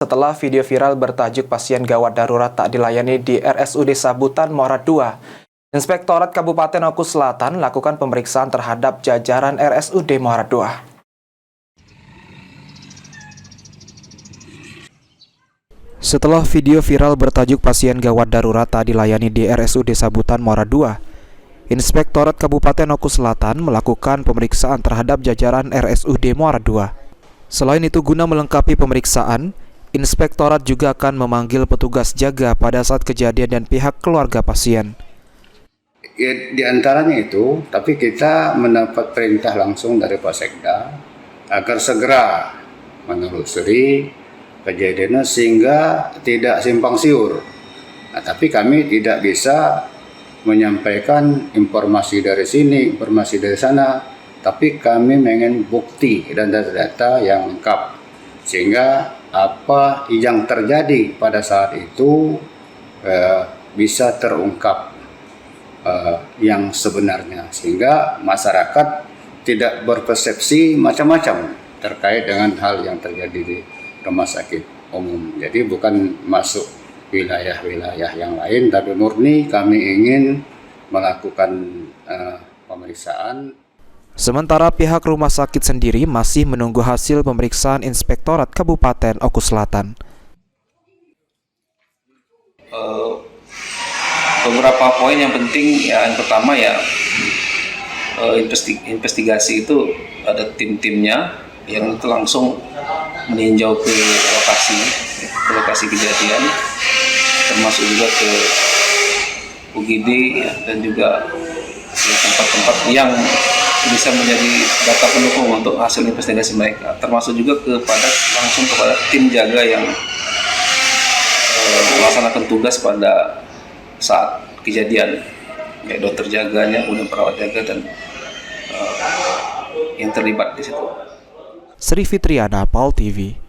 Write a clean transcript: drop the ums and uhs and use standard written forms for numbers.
Setelah video viral bertajuk pasien gawat darurat tak dilayani di RSUD Sabutan Muara II, Inspektorat Kabupaten Oku Selatan lakukan pemeriksaan terhadap jajaran RSUD Muara II. Setelah video viral bertajuk pasien gawat darurat tak dilayani di RSUD Sabutan Muara II, Inspektorat Kabupaten Oku Selatan melakukan pemeriksaan terhadap jajaran RSUD Muara II. Selain itu, guna melengkapi pemeriksaan, Inspektorat juga akan memanggil petugas jaga pada saat kejadian dan pihak keluarga pasien. Di antaranya itu, tapi kita mendapat perintah langsung dari Pak Sekda agar segera menelusuri kejadiannya sehingga tidak simpang siur. Nah, tapi kami tidak bisa menyampaikan informasi dari sini, informasi dari sana, tapi kami ingin bukti dan data-data yang lengkap sehingga apa yang terjadi pada saat itu bisa terungkap yang sebenarnya, sehingga masyarakat tidak berpersepsi macam-macam terkait dengan hal yang terjadi di rumah sakit umum. Jadi bukan masuk wilayah-wilayah yang lain, tapi murni kami ingin melakukan pemeriksaan. Sementara pihak rumah sakit sendiri masih menunggu hasil pemeriksaan Inspektorat Kabupaten Oku Selatan. Beberapa poin yang penting, yang pertama investigasi itu ada tim-timnya yang itu langsung meninjau ke lokasi kejadian, termasuk juga ke UGD dan juga ke tempat-tempat yang bisa menjadi data pendukung untuk hasil investigasi mereka, termasuk juga langsung kepada tim jaga yang melaksanakan tugas pada saat kejadian, ya dokter jaganya, kemudian perawat jaga dan yang terlibat di situ. Sri Fitriana, PAL TV.